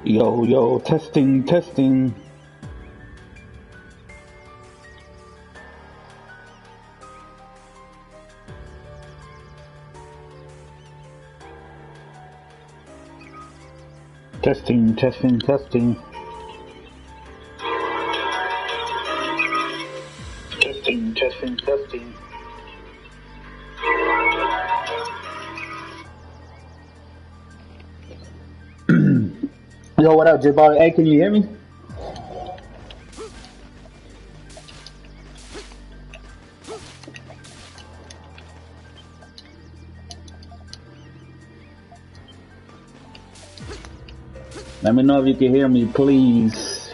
Yo, yo, testing, testing. Testing, testing, testing. Testing, testing, testing. Yo, what up, J-Ball? Hey, can you hear me? Let me know if you can hear me, please.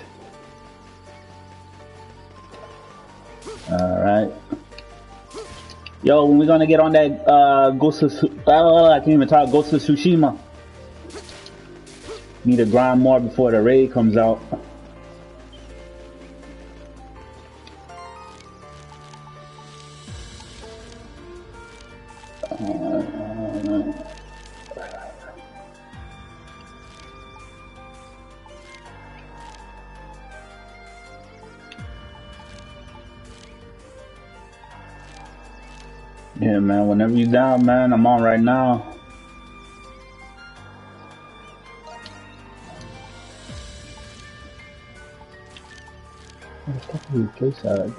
Alright. Yo, when we gonna get on that Ghost of I can't even talk, Ghost of Tsushima. Need to grind more before the raid comes out. Yeah, man, whenever you down, man, I'm on right now. What the fuck are you place at?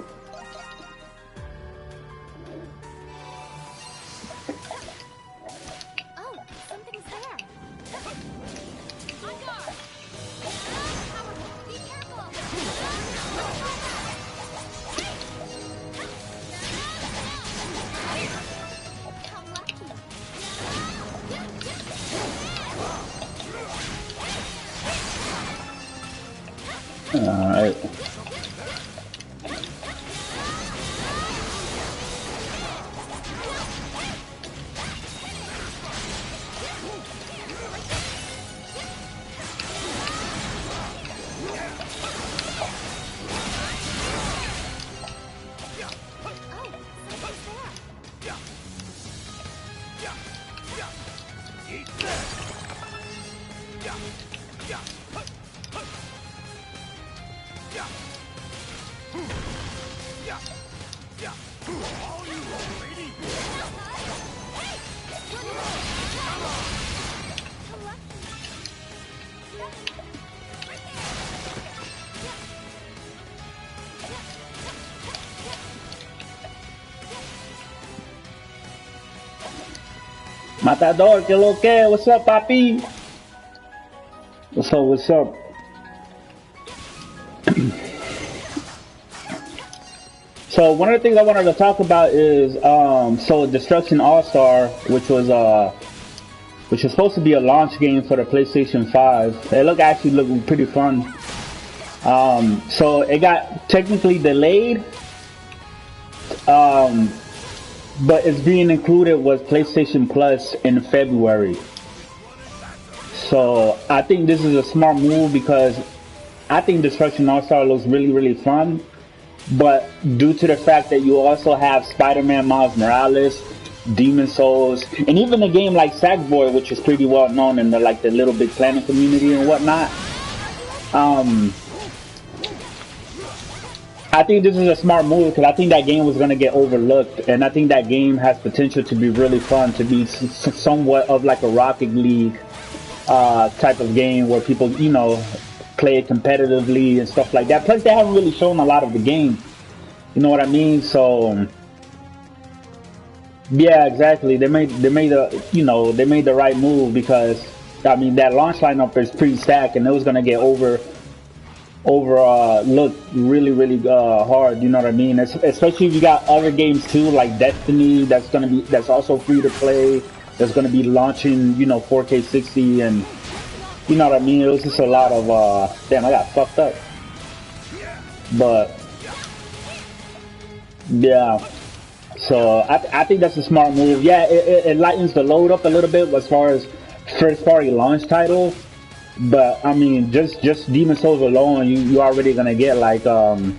Alright. Matador, que lo que? What's up, papi? What's up, what's up? So one of the things I wanted to talk about is so Destruction All-Star, which was supposed to be a launch game for the PlayStation 5. It actually looked pretty fun. So it got technically delayed. But it's being included with PlayStation Plus in February. So I think this is a smart move because I think Destruction All-Star looks really, really fun. But due to the fact that you also have Spider-Man Miles Morales, Demon Souls, and even a game like Sackboy, which is pretty well known in the Little Big Planet community and whatnot. I think this is a smart move because I think that game was going to get overlooked, and I think that game has potential to be really fun, to be somewhat of like a Rocket League type of game where people, you know, play it competitively and stuff like that. Plus, they haven't really shown a lot of the game. You know what I mean? So, yeah, exactly. They made the right move because I mean that launch lineup is pretty stacked, and it was going to get look really hard, you know what I mean? Especially if you got other games too, like Destiny, that's also free to play, that's gonna be launching, you know, 4K 60, and you know what I mean? It was just a lot of damn, I got fucked up. But yeah, so I think that's a smart move. Yeah, it lightens the load up a little bit as far as first party launch titles. But I mean, just Demon Souls alone, you already gonna get like you're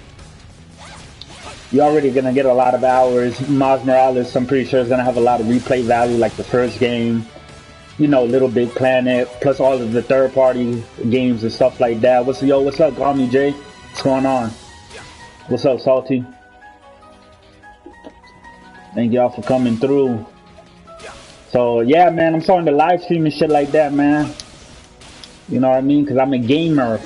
already gonna get a lot of hours. Miles Morales, I'm pretty sure is gonna have a lot of replay value, like the first game. you know, Little Big Planet, plus all of the third-party games and stuff like that. What's up, Call Me Jay? What's going on? What's up, Salty? Thank y'all for coming through. So yeah, man, I'm starting to live stream and shit like that, man. You know what I mean? Cause I'm a gamer.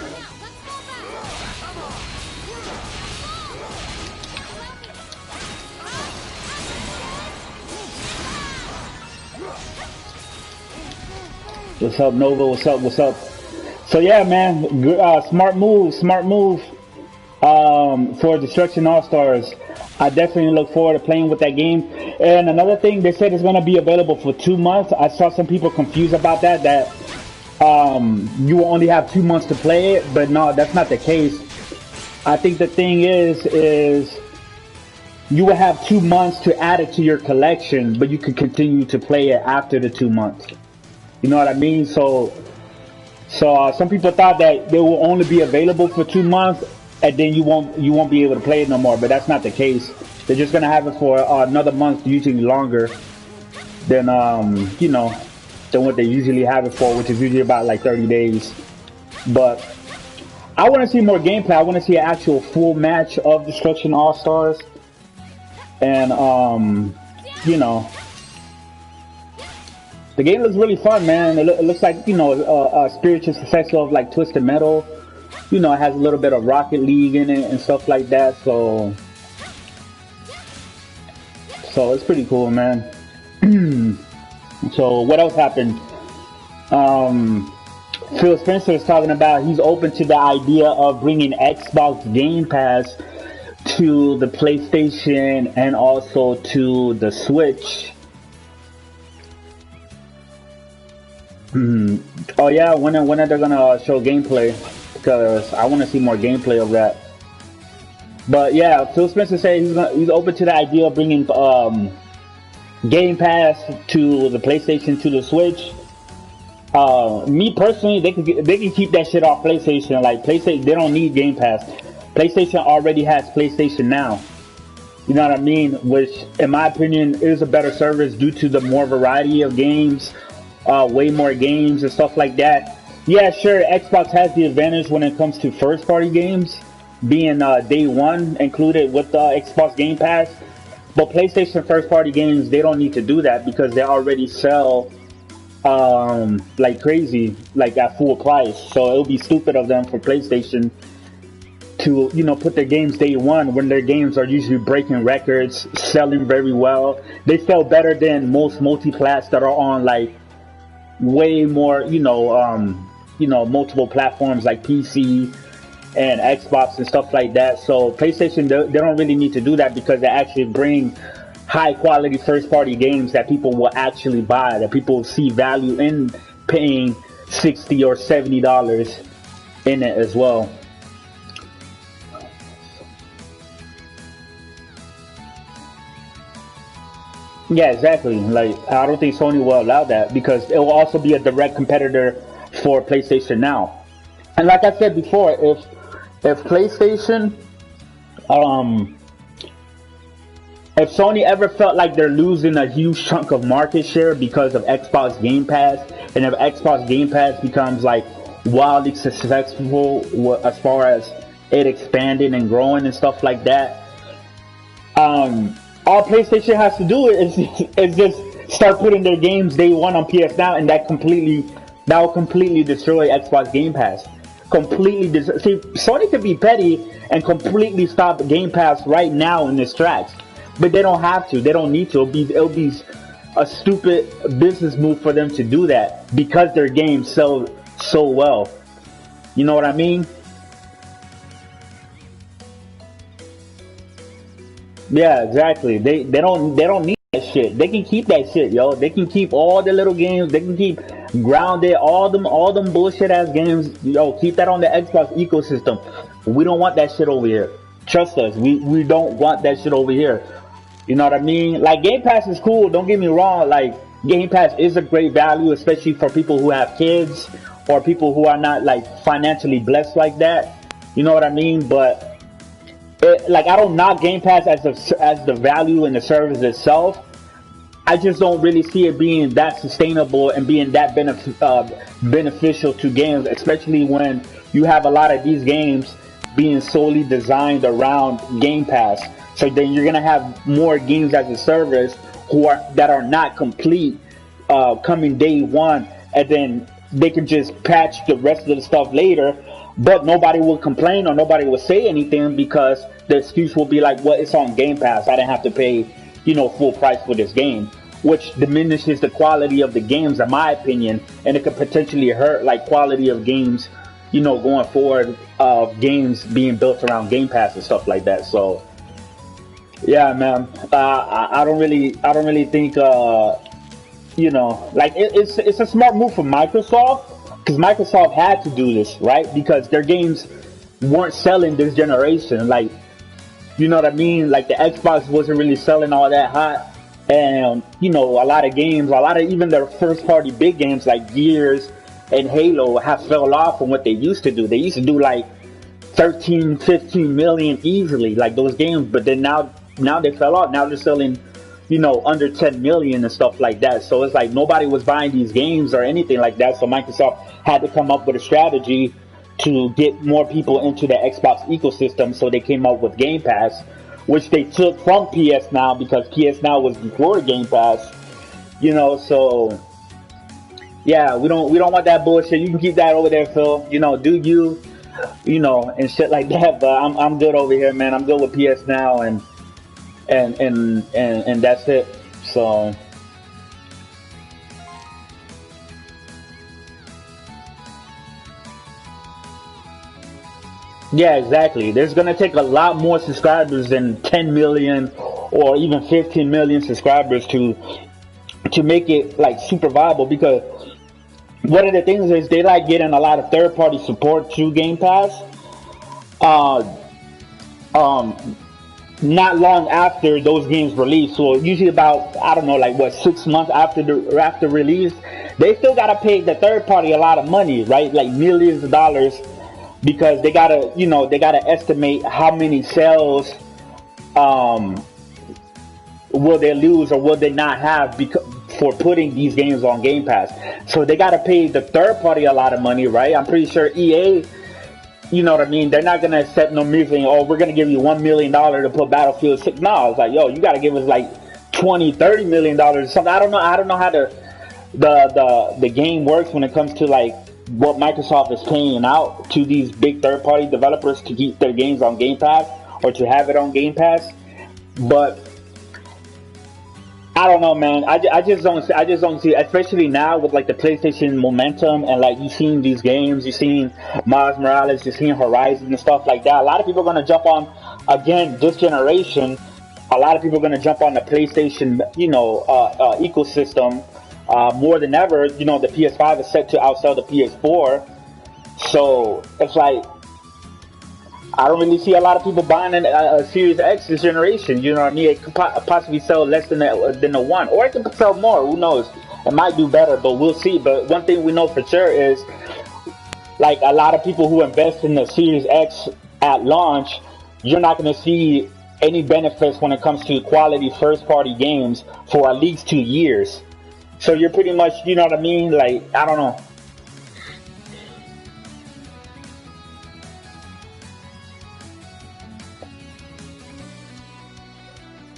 What's up, Nova? What's up? What's up? So yeah, man, smart move for Destruction All-Stars. I definitely look forward to playing with that game. And another thing, they said it's going to be available for 2 months. I saw some people confused about that you will only have 2 months to play it, but no, that's not the case. I think the thing is you will have 2 months to add it to your collection, but you can continue to play it after the 2 months. You know what I mean? So some people thought that they will only be available for 2 months, and then you won't be able to play it no more. But that's not the case. They're just gonna have it for another month, usually longer than you know, than what they usually have it for, which is usually about like 30 days. But I want to see more gameplay. I want to see an actual full match of Destruction All-Stars, and you know, the game looks really fun, man. It looks like, you know, a spiritual successor of like Twisted Metal. You know, it has a little bit of Rocket League in it and stuff like that. So it's pretty cool, man. So what else happened? Phil Spencer is talking about he's open to the idea of bringing Xbox Game Pass to the PlayStation and also to the Switch. Oh yeah, when are they gonna show gameplay? Because I want to see more gameplay of that. But yeah, Phil Spencer said he's open to the idea of bringing Game Pass to the PlayStation, to the Switch. Me personally, they can keep that shit off PlayStation. Like PlayStation, they don't need Game Pass. PlayStation already has PlayStation Now. You know what I mean? Which, in my opinion, is a better service due to the more variety of games, way more games and stuff like that. Yeah, sure, Xbox has the advantage when it comes to first-party games, being day one included with the Xbox Game Pass. But PlayStation first-party games, they don't need to do that because they already sell like crazy, like at full price. So it'll be stupid of them for PlayStation to, you know, put their games day one when their games are usually breaking records, selling very well. They sell better than most multi-plats that are on like way more, you know, multiple platforms like PC and Xbox and stuff like that. So PlayStation, they don't really need to do that because they actually bring high quality first party games that people will actually buy, that people see value in paying $60 or $70 in it as well. Yeah, exactly. Like, I don't think Sony will allow that because it will also be a direct competitor for PlayStation Now. And like I said before, if PlayStation, if Sony ever felt like they're losing a huge chunk of market share because of Xbox Game Pass, and if Xbox Game Pass becomes like wildly successful as far as it expanding and growing and stuff like that, all PlayStation has to do is just start putting their games day one on PS Now, and that will completely destroy Xbox Game Pass. See, Sony could be petty and completely stop Game Pass right now in its tracks, but they don't have to. They don't need to. It'll be a stupid business move for them to do that because their games sell so well. You know what I mean? Yeah, exactly. They don't need that shit. They can keep that shit, yo. They can keep all the little games. They can keep Grounded, all them bullshit ass games. Yo, keep that on the Xbox ecosystem. We don't want that shit over here. Trust us. We don't want that shit over here. You know what I mean? Like, Game Pass is cool. Don't get me wrong. Like, Game Pass is a great value, especially for people who have kids or people who are not like financially blessed like that. You know what I mean? But like, I don't knock Game Pass as the value in the service itself. I just don't really see it being that sustainable and being that beneficial to games, especially when you have a lot of these games being solely designed around Game Pass. So then you're gonna have more games as a service that are not complete coming day one, and then they can just patch the rest of the stuff later. But nobody will complain or nobody will say anything because the excuse will be like, "Well, it's on Game Pass. I didn't have to pay, full price for this game," which diminishes the quality of the games, in my opinion, and it could potentially hurt like quality of games, going forward of games being built around Game Pass and stuff like that. So, yeah, man, I don't really think, like it's a smart move for Microsoft because Microsoft had to do this, right? Because their games weren't selling this generation, like. You know what I mean? Like the Xbox wasn't really selling all that hot. And, a lot of games, a lot of even their first party big games like Gears and Halo have fell off from what they used to do. They used to do like 13, 15 million easily, like those games. But then now they fell off. Now they're selling, under 10 million and stuff like that. So it's like nobody was buying these games or anything like that. So Microsoft had to come up with a strategy to get more people into the Xbox ecosystem, so they came up with Game Pass, which they took from PS Now because PS Now was before Game Pass, So yeah, we don't want that bullshit. You can keep that over there, Phil. Do you, and shit like that. But I'm good over here, man. I'm good with PS Now, and that's it. So. Yeah, exactly. There's going to take a lot more subscribers than 10 million or even 15 million subscribers to make it like super viable, because one of the things is they like getting a lot of third party support through Game Pass. Uh, Not long after those games release, so usually about, I don't know, like what, 6 months after release, they still gotta pay the third party a lot of money, right? Like millions of dollars, because they gotta estimate how many sales will they lose or will they not have for putting these games on Game Pass. So they gotta pay the third party a lot of money, right? I'm pretty sure EA, you know what I mean, they're not gonna accept no music. Oh, we're gonna give you $1 million to put Battlefield 6. No, it's like, yo, you gotta give us like 20-30 million dollars or something. I don't know how the game works when it comes to like what Microsoft is paying out to these big third party developers to keep their games on Game Pass or to have it on Game Pass. But I don't know, man. I just don't see, especially now with like the PlayStation momentum, and like you've seen these games, you've seen Miles Morales, you've seen Horizon and stuff like that. A lot of people are gonna jump on again this generation. A lot of people are gonna jump on the PlayStation, ecosystem more than ever. The PS5 is set to outsell the PS4, so it's like I don't really see a lot of people buying a Series X this generation. You know what I mean? It could possibly sell less than the one, or it could sell more. Who knows? It might do better, but we'll see. But one thing we know for sure is, like, a lot of people who invest in the Series X at launch, you're not going to see any benefits when it comes to quality first-party games for at least 2 years. So you're pretty much, you know what I mean? Like, I don't know.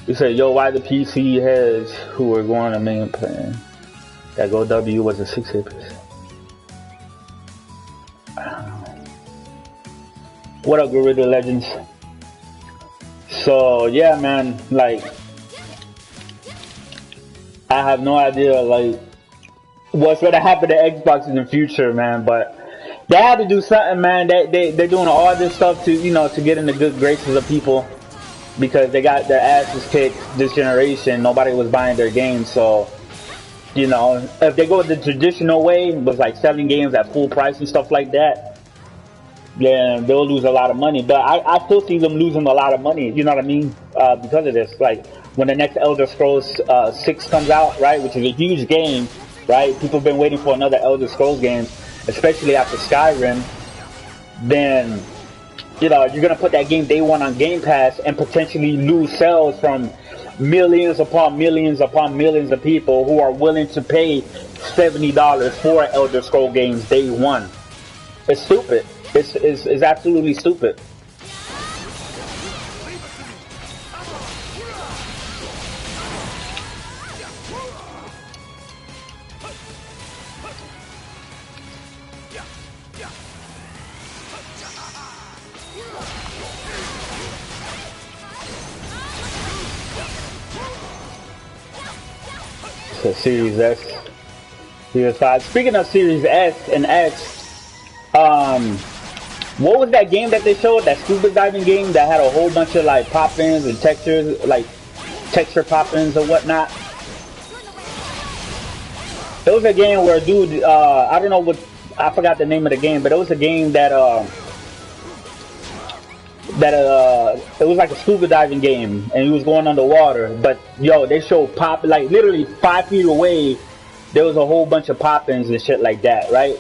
You said, yo, why the PC heads who were going to main plan that Go W was a 6-hit? What up, Gorilla Legends? So, yeah, man, like, I have no idea, like, what's going to happen to Xbox in the future, man, but they have to do something, man. They're doing all this stuff to, to get in the good graces of people, because they got their asses kicked this generation. Nobody was buying their games. So, if they go the traditional way, was like selling games at full price and stuff like that, then they'll lose a lot of money. But I still see them losing a lot of money, you know what I mean, because of this. Like, when the next Elder Scrolls 6 comes out, right, which is a huge game, right? People have been waiting for another Elder Scrolls game, especially after Skyrim. Then you're going to put that game day one on Game Pass and potentially lose sales from millions upon millions upon millions of people who are willing to pay $70 for Elder Scroll games day one. It's stupid. It's absolutely stupid. So Series S, Series 5. Speaking of Series S and X, what was that game that they showed? That scuba diving game that had a whole bunch of like pop-ins and textures, like texture pop-ins or whatnot. It was a game where a dude, I don't know what, I forgot the name of the game, but it was a game that it was like a scuba diving game, and he was going underwater. But yo, they showed pop, like literally 5 feet away, there was a whole bunch of pop-ins and shit like that, right?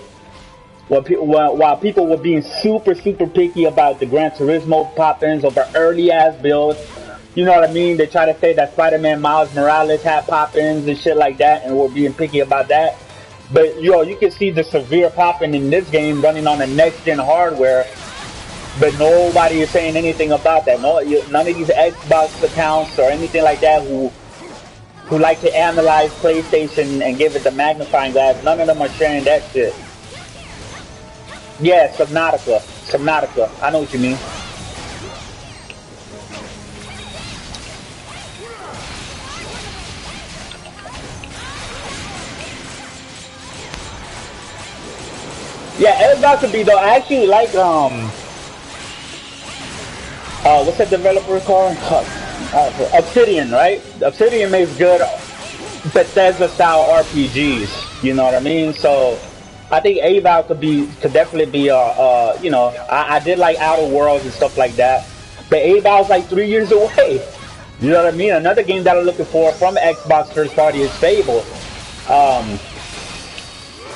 While people were being super picky about the Gran Turismo pop-ins over early ass builds, you know what I mean? They try to say that Spider-Man Miles Morales had pop-ins and shit like that, and we're being picky about that. But yo, you can see the severe pop-in in this game running on the next-gen hardware. But nobody is saying anything about that. No, none of these Xbox accounts or anything like that who like to analyze PlayStation and give it the magnifying glass, none of them are sharing that shit. Yeah, Subnautica. I know what you mean. Yeah, Xbox would be though. I actually like what's that developer called? Obsidian, right? Obsidian makes good Bethesda style RPGs. You know what I mean? So I think Avow could definitely be you know, I did like Outer Worlds and stuff like that, but Avow's like 3 years away. You know what I mean? Another game that I'm looking for from Xbox first party is Fable.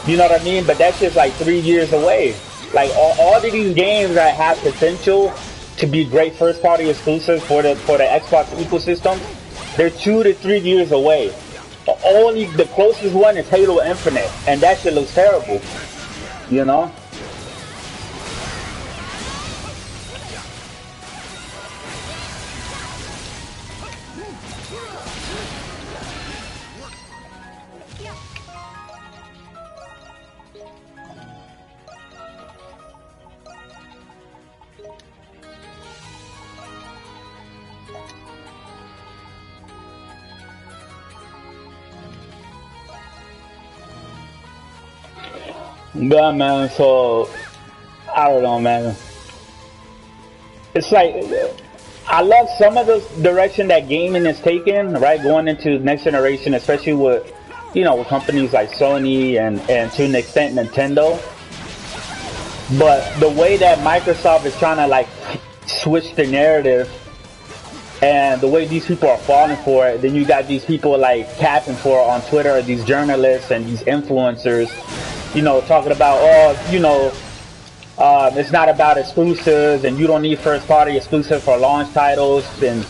You know what I mean? But that's just like 3 years away. Like all of these games that have potential to be great first party exclusives for the Xbox ecosystem, they're 2 to 3 years away. Only the closest one is Halo Infinite, and that shit looks terrible. You know? Yeah, man, so I don't know, man. It's like I love some of the direction that gaming is taking, right? Going into next generation, especially with, you know, with companies like Sony and to an extent Nintendo. But the way that Microsoft is trying to like switch the narrative, and the way these people are falling for it, then you got these people like capping for it on Twitter, these journalists and these influencers, you know, talking about, oh, you know, it's not about exclusives, and you don't need first party exclusive for launch titles, and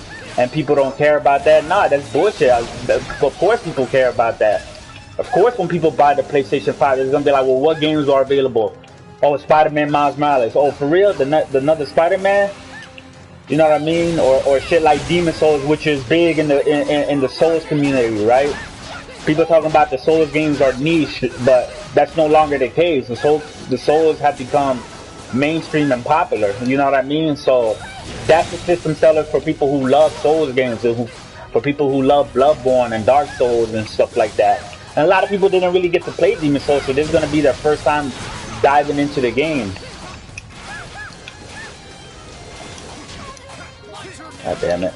people don't care about that. Nah, that's bullshit. Of course people care about that. Of course when people buy the PlayStation 5, it's gonna be like, well, what games are available? Oh, Spider-Man Miles Morales. Oh, for real? The another Spider-Man? You know what I mean? Or shit like Demon Souls, which is big in the Souls community, right? People talking about the Souls games are niche, but that's no longer the case. The Souls have become mainstream and popular. You know what I mean? So that's the system seller for people who love Souls games, for people who love Bloodborne and Dark Souls and stuff like that. And a lot of people didn't really get to play Demon Souls, so this is going to be their first time diving into the game. God damn it.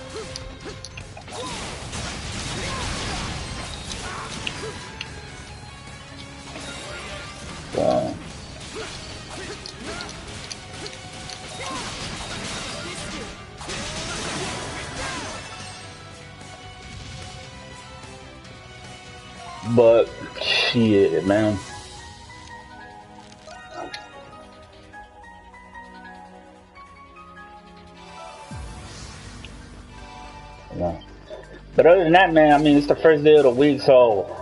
Wow. But shit, man. Yeah. But But other than that, man, I mean, it's the first day of the week, so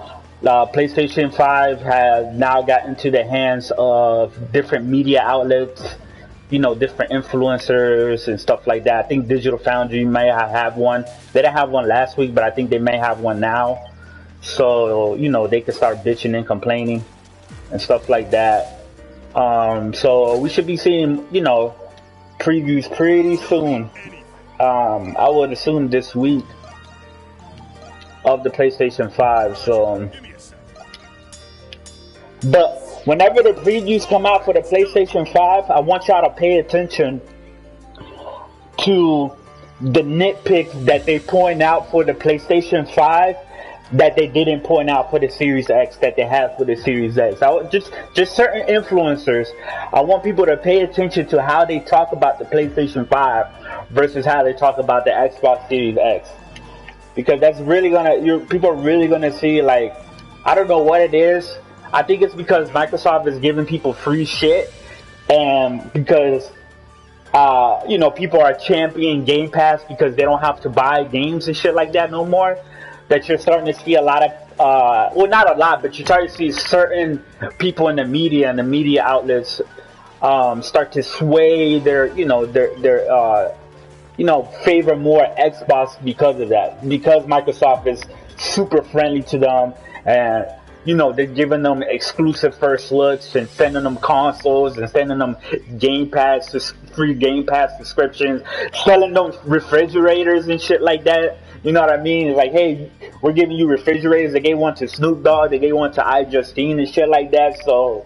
PlayStation 5 has now got into the hands of different media outlets, you know, different influencers and stuff like that. I think Digital Foundry may have one. They didn't have one last week, but I think they may have one now. So, you know, they can start bitching and complaining and stuff like that. So we should be seeing, you know, previews pretty soon. I would assume this week of the PlayStation 5. So, but whenever the previews come out for the PlayStation 5, I want y'all to pay attention to the nitpicks that they point out for the PlayStation 5 that they didn't point out for the Series X that they have for the Series X. Just certain influencers, I want people to pay attention to how they talk about the PlayStation 5 versus how they talk about the Xbox Series X. Because that's really people are really gonna see, like, I don't know what it is. I think it's because Microsoft is giving people free shit, and because you know, people are championing Game Pass because they don't have to buy games and shit like that no more. That you're starting to see a lot of, well, not a lot, but you're starting to see certain people in the media and the media outlets start to sway their, you know, you know, favor more Xbox because of that. Because Microsoft is super friendly to them, and, you know, they're giving them exclusive first looks and sending them consoles and sending them Game Pass, free Game Pass subscriptions, selling them refrigerators and shit like that. You know what I mean? It's like, hey, we're giving you refrigerators. They gave one to Snoop Dogg. They gave one to iJustine and shit like that. So,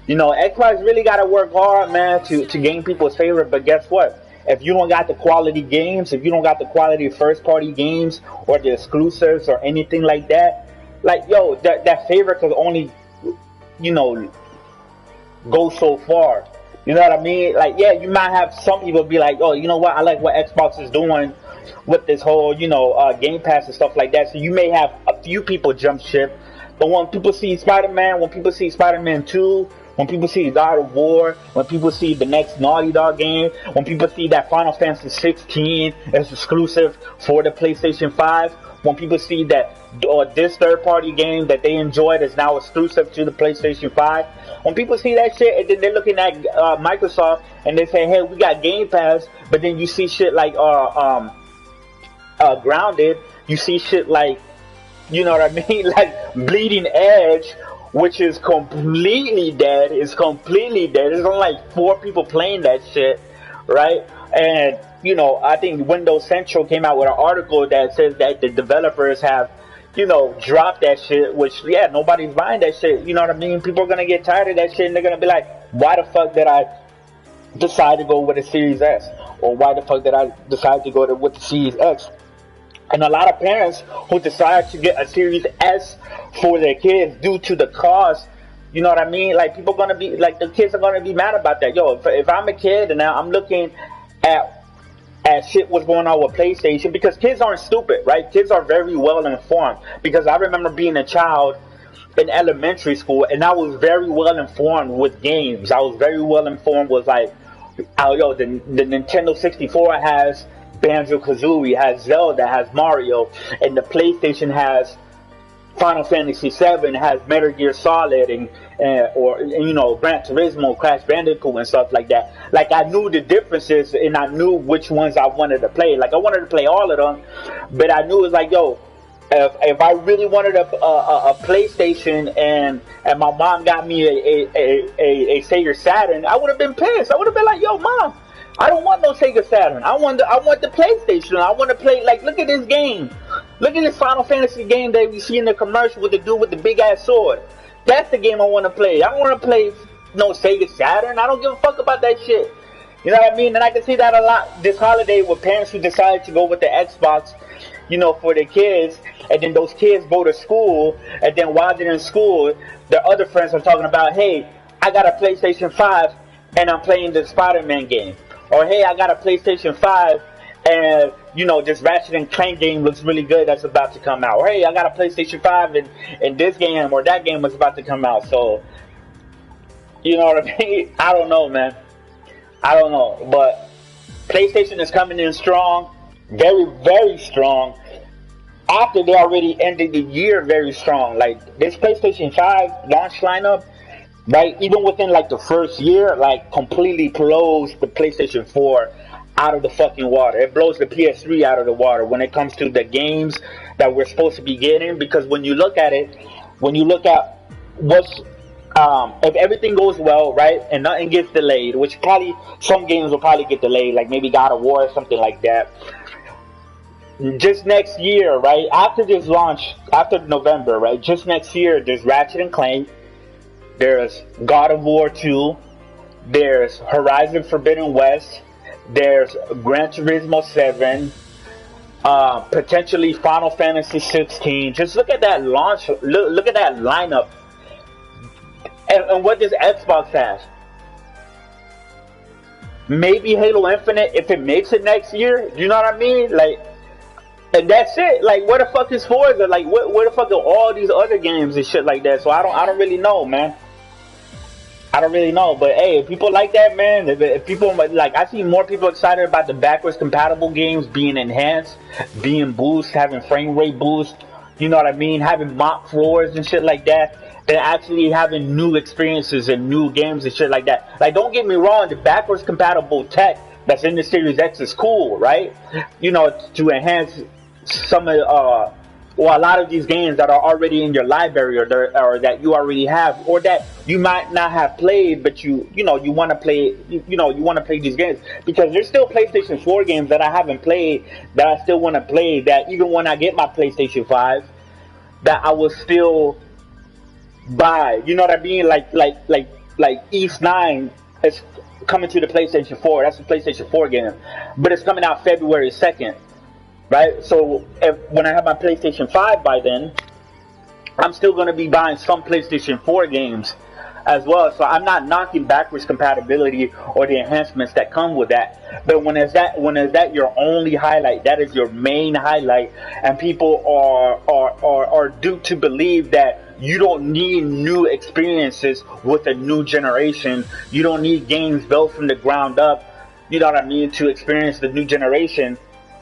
you know, Xbox really got to work hard, man, to gain people's favor. But guess what? If you don't got the quality games, if you don't got the quality first-party games or the exclusives or anything like that, like, yo, that favor could only, you know, go so far. You know what I mean? Like, yeah, you might have some people be like, oh, you know what? I like what Xbox is doing with this whole, you know, Game Pass and stuff like that. So you may have a few people jump ship. But when people see Spider-Man, when people see Spider-Man 2, when people see God of War, when people see the next Naughty Dog game, when people see that Final Fantasy 16 is exclusive for the PlayStation 5, when people see that this third-party game that they enjoyed is now exclusive to the PlayStation 5, when people see that shit and then they're looking at Microsoft and they say, hey, we got Game Pass, but then you see shit like Grounded, you see shit like, you know what I mean, like Bleeding Edge, which is completely dead. It's completely dead. There's only like 4 people playing that shit, right? And, you know, I think Windows Central came out with an article that says that the developers have, you know, dropped that shit, which, yeah, nobody's buying that shit. You know what I mean? People are going to get tired of that shit, and they're going to be like, why the fuck did I decide to go with a Series S? Or why the fuck did I decide to go with the Series X? And a lot of parents who decide to get a Series S for their kids due to the cost, you know what I mean? Like, people gonna be, like, the kids are gonna be mad about that. Yo, if I'm a kid and now I'm looking at shit what's going on with PlayStation, because kids aren't stupid, right? Kids are very well informed. Because I remember being a child in elementary school, and I was very well informed with games. I was very well informed with, like, yo, the Nintendo 64 has Banjo-Kazooie, has Zelda, has Mario, and the PlayStation has Final Fantasy 7, has Metal Gear Solid, and you know, Gran Turismo, Crash Bandicoot, and stuff like that. Like, I knew the differences, and I knew which ones I wanted to play. Like, I wanted to play all of them, but I knew it was like, yo, if I really wanted a PlayStation and my mom got me a Sega Saturn, I would have been pissed. I would have been like, yo, mom, I don't want no Sega Saturn. I want the PlayStation. I want to play, like, look at this game. Look at this Final Fantasy game that we see in the commercial with the dude with the big ass sword. That's the game I want to play. I don't want to play no Sega Saturn. I don't give a fuck about that shit. You know what I mean? And I can see that a lot this holiday with parents who decided to go with the Xbox, you know, for their kids. And then those kids go to school. And then while they're in school, their other friends are talking about, hey, I got a PlayStation 5 and I'm playing the Spider-Man game. Or, hey, I got a PlayStation 5 and, you know, this Ratchet and Clank game looks really good that's about to come out. Or, hey, I got a PlayStation 5 and this game or that game was about to come out. So, you know what I mean? I don't know, man. I don't know. But PlayStation is coming in strong. Very, very strong. after they already ended the year very strong. Like this PlayStation 5 launch lineup, right? Even within like the first year, like completely blows the PlayStation 4 out of the fucking water. It blows the PS3 out of the water when it comes to the games that we're supposed to be getting. Because when you look at it, when you look at what's if everything goes well, right, and nothing gets delayed, which probably some games will probably get delayed, like maybe God of War or something like that. Just next year, right, after this launch, after November, right, just next year, there's Ratchet and Clank, there's God of War 2, there's Horizon Forbidden West, there's Gran Turismo 7, potentially Final Fantasy 16. Just look at that launch, look at that lineup. And what does Xbox have? Maybe Halo Infinite if it makes it next year. You know what I mean? Like, and that's it. Like, where the fuck is Forza? Like, where the fuck are all these other games and shit like that? So I don't really know, man. I don't really know. But hey, if people like that, man, if people like, I see more people excited about the backwards compatible games being enhanced, being boost, having frame rate boost. You know what I mean? Having mock floors and shit like that. Than actually having new experiences and new games and shit like that. Like, don't get me wrong, the backwards compatible tech that's in the Series X is cool, right? You know, to enhance some of, or a lot of these games that are already in your library, or that you already have, or that you might not have played, but you want to play, you want to play these games, because there's still PlayStation 4 games that I haven't played that I still want to play. That even when I get my PlayStation 5, that I will still buy. You know what I mean? Like East 9 is coming to the PlayStation 4. That's a PlayStation 4 game, but it's coming out February 2nd, right? So when I have my PlayStation 5 by then, I'm still going to be buying some PlayStation 4 games as well. So I'm not knocking backwards compatibility or the enhancements that come with that. But when is that your only highlight? That is your main highlight, and people are due to believe that you don't need new experiences with a new generation. You don't need games built from the ground up, you know what I mean, to experience the new generation.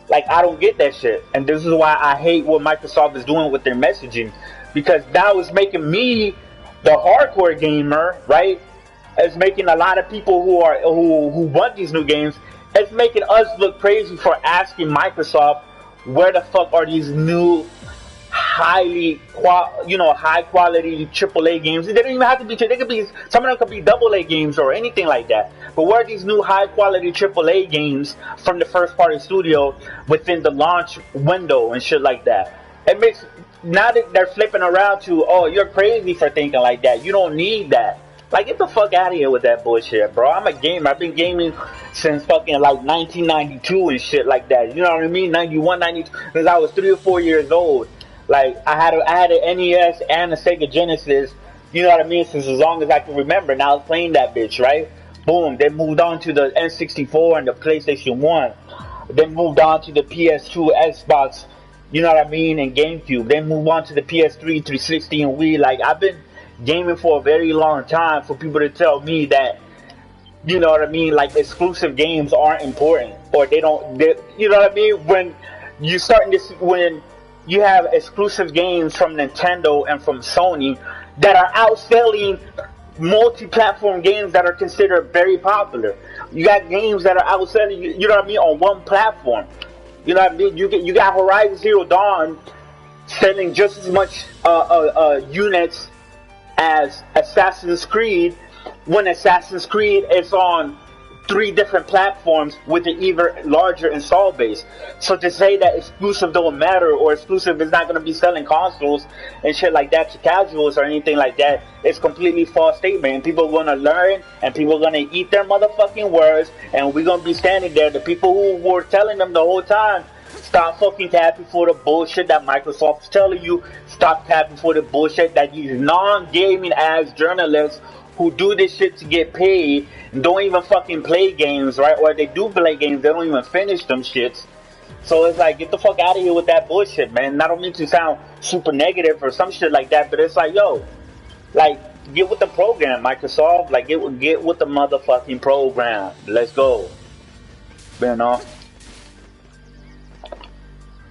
Like, I don't get that shit. And this is why I hate what Microsoft is doing with their messaging. Because that was making me, the hardcore gamer, right? It's making a lot of people who want these new games, it's making us look crazy for asking Microsoft, where the fuck are these new high quality AAA games? They don't even have to be. They could be, some of them could be AA games or anything like that. But where are these new high quality AAA games from the first party studio within the launch window and shit like that? It makes, now that they're flipping around to, oh, you're crazy for thinking like that. You don't need that. Like, get the fuck out of here with that bullshit, bro. I'm a gamer. I've been gaming since fucking like 1992 and shit like that. You know what I mean? 91, 92, since I was 3 or 4 years old. Like, I had an NES and a Sega Genesis, you know what I mean, since as long as I can remember. Now I was playing that bitch, right? Boom. Then moved on to the N64 and the PlayStation 1. Then moved on to the PS2, Xbox, you know what I mean, and GameCube. Then moved on to the PS3, 360, and Wii. Like, I've been gaming for a very long time. For people to tell me that, you know what I mean, like, exclusive games aren't important, or you know what I mean, when you starting this, when you have exclusive games from Nintendo and from Sony that are outselling multi-platform games that are considered very popular. You got games that are outselling, you know what I mean, on one platform. You know what I mean? You got Horizon Zero Dawn selling just as much units as Assassin's Creed, when Assassin's Creed is on 3 different platforms with an even larger install base. So to say that exclusive don't matter, or exclusive is not going to be selling consoles and shit like that to casuals or anything like that, it's completely false statement. And people are going to learn, and people are going to eat their motherfucking words, and we're going to be standing there, the people who were telling them the whole time, stop fucking tapping for the bullshit that Microsoft's telling you, stop tapping for the bullshit that these non-gaming ass journalists who do this shit to get paid and don't even fucking play games, right? Or they do play games, they don't even finish them shits. So it's like, get the fuck out of here with that bullshit, man. And I don't mean to sound super negative or some shit like that, but it's like, yo, like, get with the program, Microsoft. Like, get with the motherfucking program. Let's go. You know?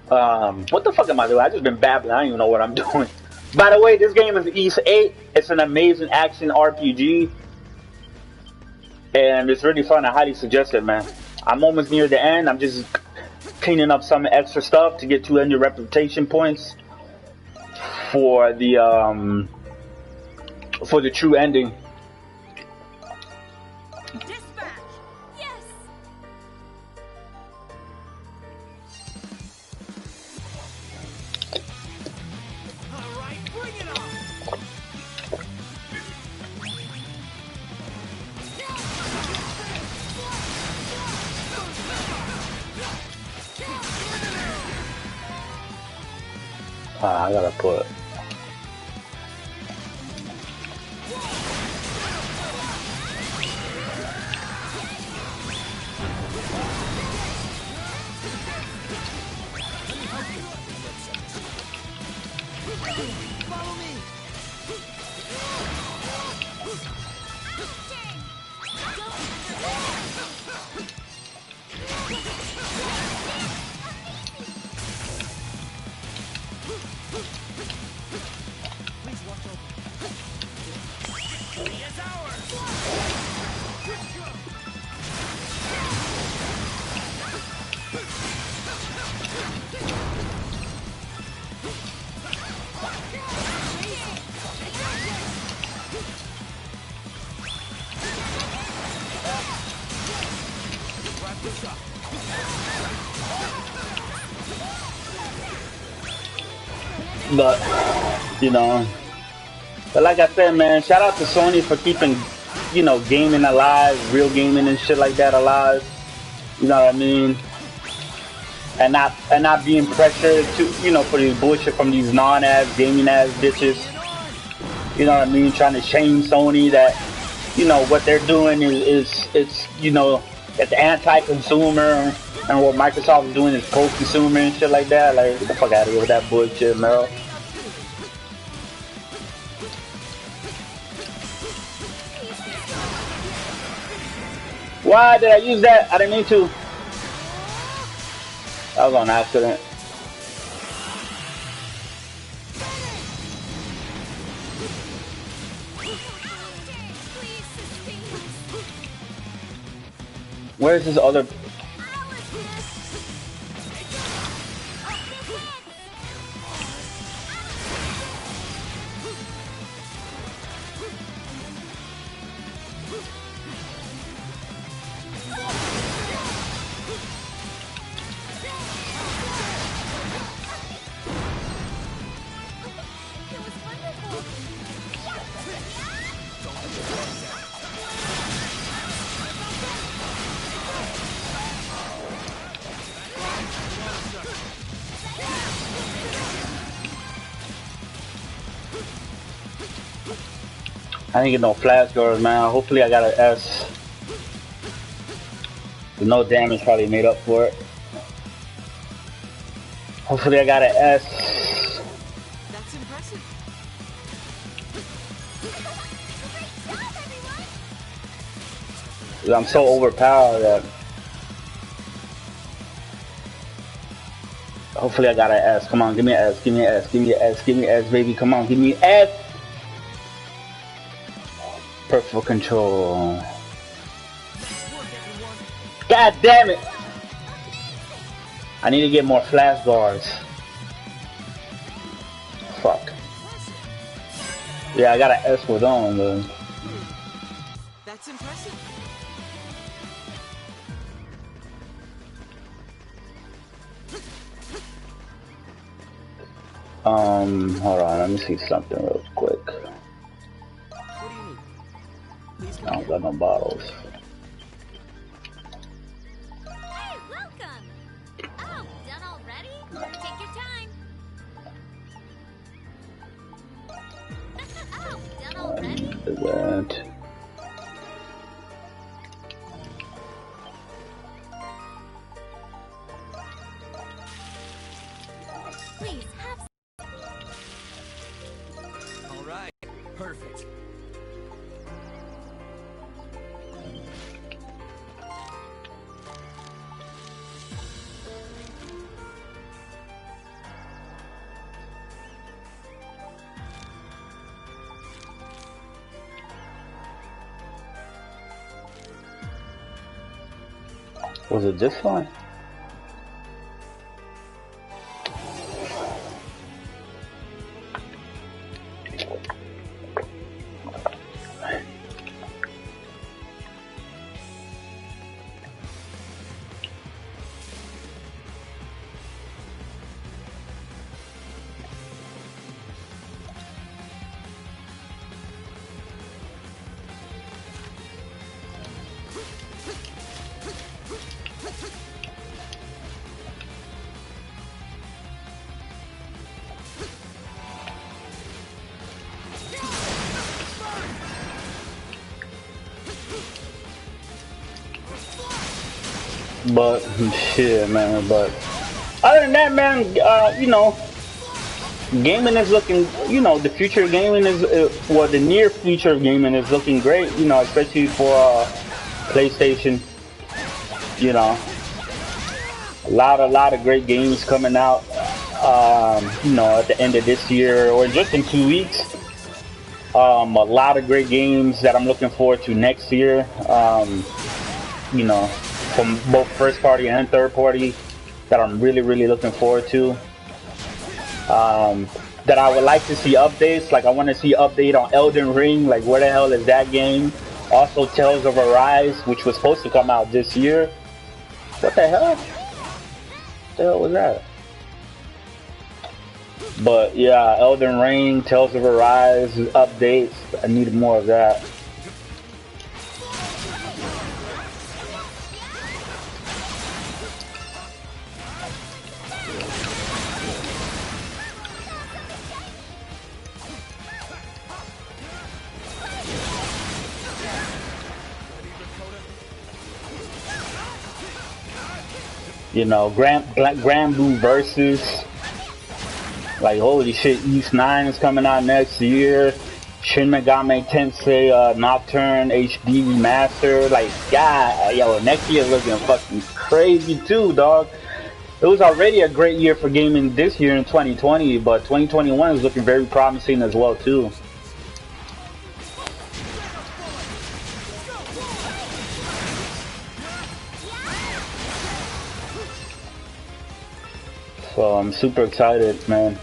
What the fuck am I doing? I just been babbling. I don't even know what I'm doing. By the way, this game is East 8. It's an amazing action RPG. And it's really fun. I highly suggest it, man. I'm almost near the end. I'm just cleaning up some extra stuff to get 200 reputation points for the true ending. Dispatch. Yes. All right, bring it on. I gotta put. Follow me. Please watch over. It's ours. Wrap this up. But, you know, but like I said, man, shout out to Sony for keeping, you know, gaming alive, real gaming and shit like that alive. You know what I mean? And not being pressured to, you know, for these bullshit from these non-ass gaming ass bitches. You know what I mean? Trying to shame Sony that, you know, what they're doing is it's, you know, it's anti-consumer, and what Microsoft is doing is pro-consumer and shit like that. Like, get the fuck out of here with that bullshit, man. Why did I use that? I didn't mean to. That was on accident. Where's this other? I didn't get no flash guards, man. Hopefully I got an S. No damage probably made up for it. Hopefully I got an S. That's impressive. I'm so overpowered that. Hopefully I got an S. Come on, give me an S. Give me an S. Give me an S. Give me an S, baby. Come on, give me an S. Perfect control. God damn it! I need to get more flash guards. Fuck. Yeah, I got an S with on, though. That's impressive. Hold on, let me see something real quick. What do you need? Please I don't got no bottles. Hey, welcome! Oh, done already? Take your time. Oh, done already? Event. Please have. All right. Perfect. Was it this one? But shit, man. But other than that, man, you know, gaming is looking. You know, the future of gaming is well, the near future of gaming is looking great. You know, especially for PlayStation. You know, a lot of great games coming out. You know, at the end of this year or just in 2 weeks. A lot of great games that I'm looking forward to next year. You know, from both first party and third party that I'm really looking forward to. That I would like to see updates. Like I want to see update on Elden Ring. Like where the hell is that game? Also Tales of Arise, which was supposed to come out this year. What the hell? What the hell was that? But yeah, Elden Ring, Tales of Arise updates. I need more of that. You know, Grand Blue Versus. Like holy shit, East 9 is coming out next year. Shin Megami Tensei Nocturne HD Remastered. Like, God, yo, next year is looking fucking crazy too, dog. It was already a great year for gaming this year in 2020, but 2021 is looking very promising as well too. So I'm super excited, man.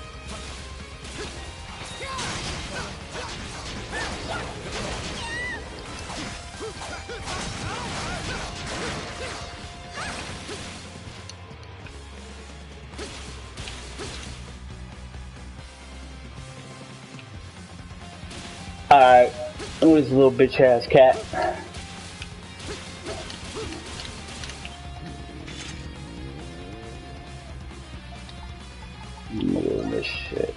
Alright, who is this little bitch ass cat? Look at this shit.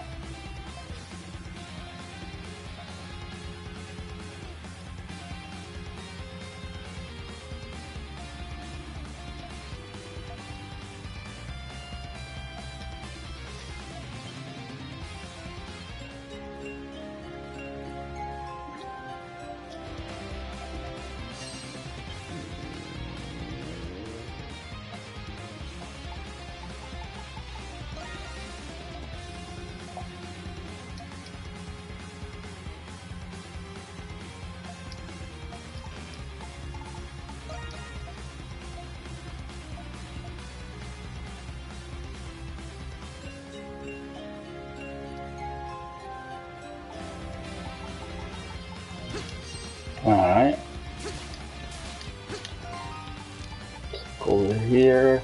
Alright. Let's go over here.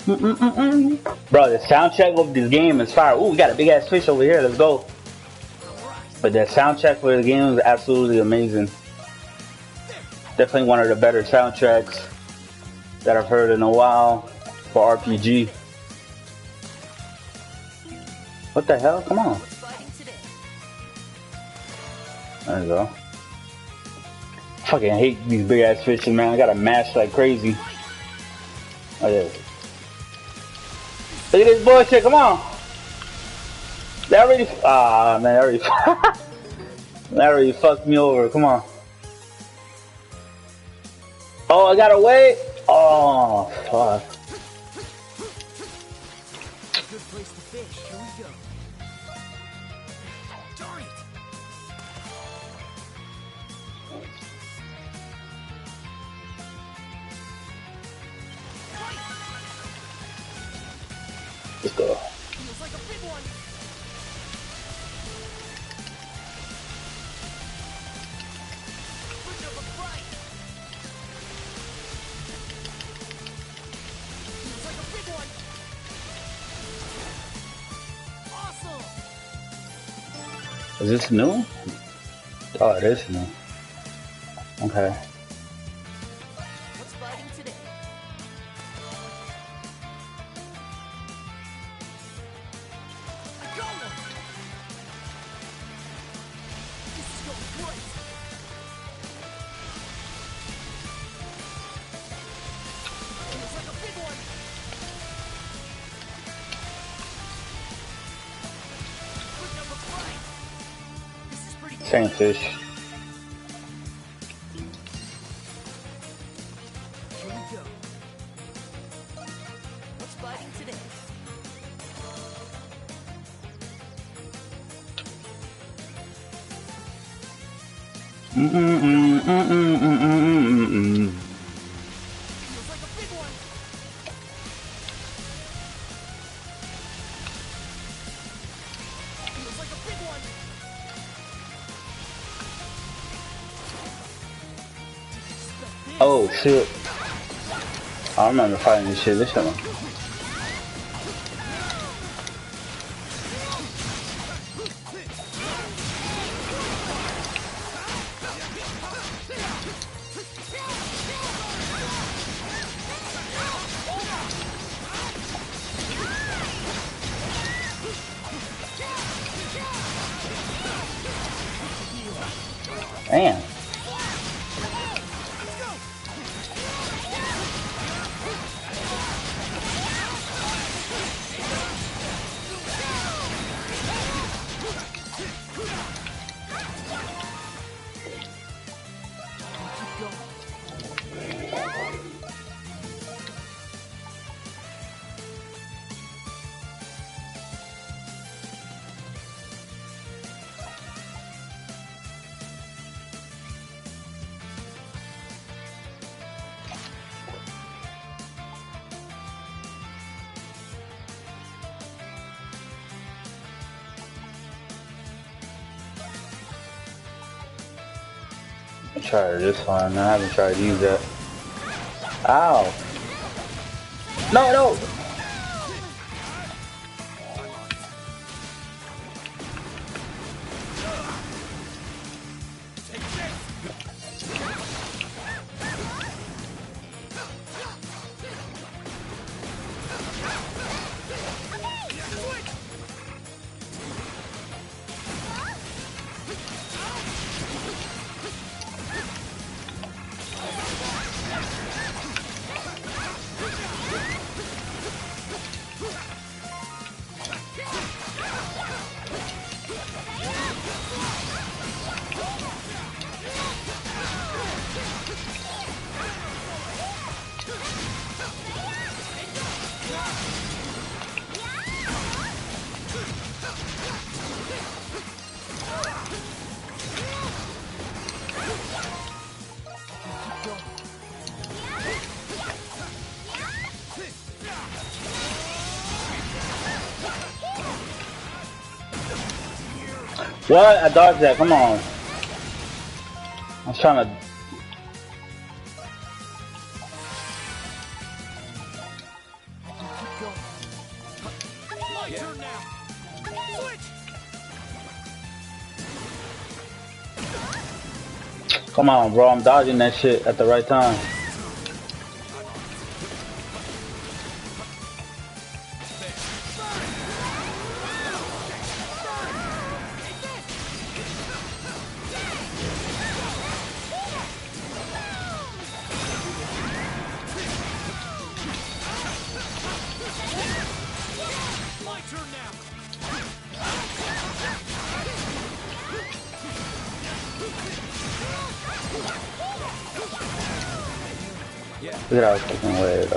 Bro, the soundtrack of this game is fire. Ooh, we got a big ass fish over here. Let's go. But the soundtrack for the game is absolutely amazing. Definitely one of the better soundtracks that I've heard in a while for RPG. What the hell? Come on. There you go. Fucking hate these big ass fishes, man. I gotta mash like crazy. Oh yeah. Look at this bullshit, come on! That already, man, that already fucked me over, come on. Oh, I gotta wait? Oh, fuck. Good place to fish. Here we go. Darn it. Let's go. Feels like a big one. Quick number right. Feels like a big one. Awesome. Is this new? Oh, it is new. Okay. What's fighting today? I got one. This is going great. Feels like a big one. Quick number right. This is pretty good. Same fish. Here we go. What's fighting today? Feels like a big one. Feels like a big one. Didn't expect this. Oh shit. I remember fighting this shit. This shit. Damn. Keep going. I tried this one. I haven't tried to use that. Ow. No, no. What? I dodged that. Come on. I was trying to. Keep going. My turn now. Switch. Come on, bro. I'm dodging that shit at the right time. My turn now. Look at how fucking weird.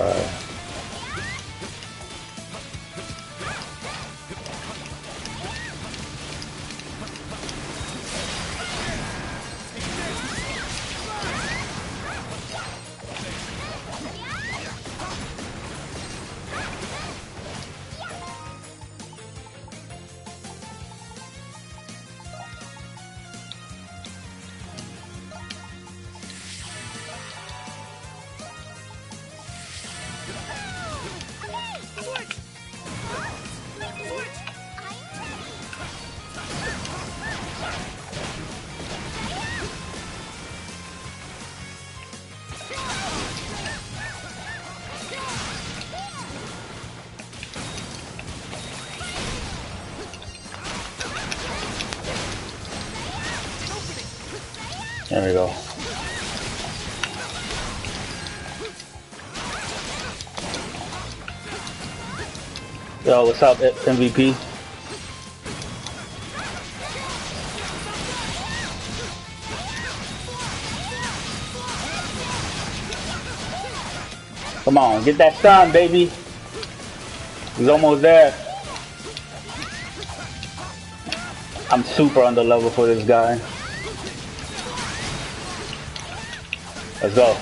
There we go. Yo, what's up, MVP? Come on, get that stun, baby. He's almost there. I'm super under level for this guy. Let's go.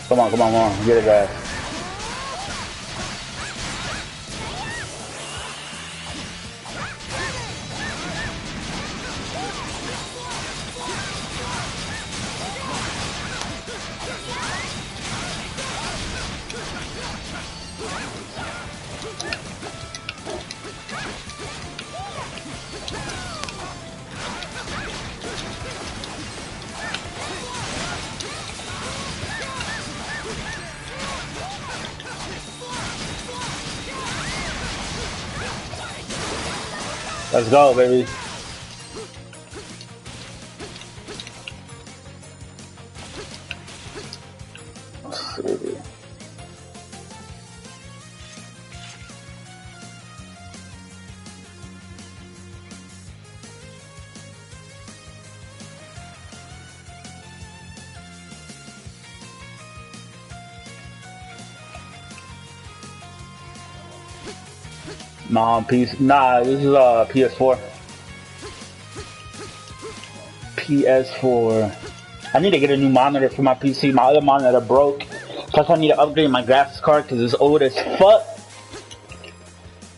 Come on, come on, come on. Get it, guys. Let's go, baby. Let's see. Nah, this is PS4. PS4. I need to get a new monitor for my PC. My other monitor broke. Plus I need to upgrade my graphics card because it's old as fuck.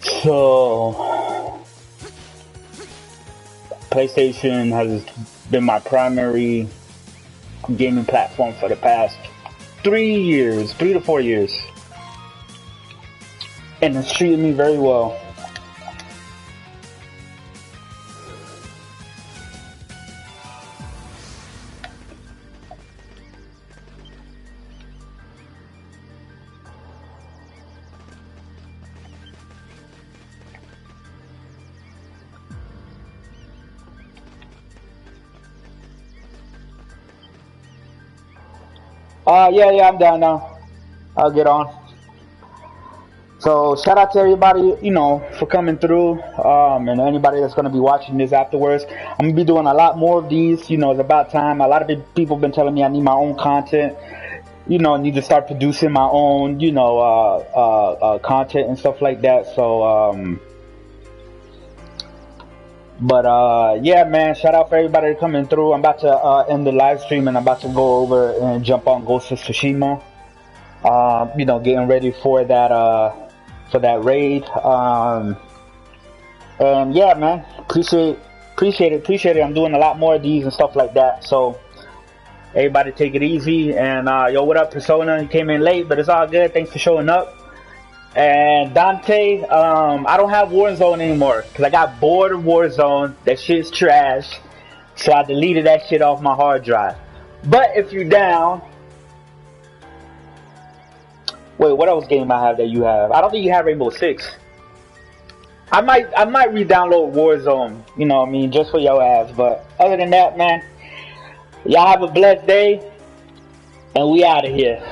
So PlayStation has been my primary gaming platform for the past 3 to 4 years. And it's treated me very well. Yeah, I'm down now. I'll get on. So shout out to everybody, you know, for coming through, and anybody that's going to be watching this afterwards. I'm going to be doing a lot more of these, you know, it's about time. A lot of people have been telling me I need my own content, you know, I need to start producing my own, you know, content and stuff like that. So, yeah, man, shout out for everybody coming through. I'm about to end the live stream and I'm about to go over and jump on Ghost of Tsushima. You know, getting ready for that raid. And yeah, man, appreciate it. I'm doing a lot more of these and stuff like that. So everybody take it easy. And yo, what up, Persona? You came in late, but it's all good. Thanks for showing up. And Dante, I don't have Warzone anymore because I got bored of Warzone. That shit's trash. So I deleted that shit off my hard drive. But if you're down, wait, what else game I have that you have? I don't think you have Rainbow Six. I might re-download Warzone, you know what I mean, just for your ass. But other than that, man, y'all have a blessed day, and we out of here.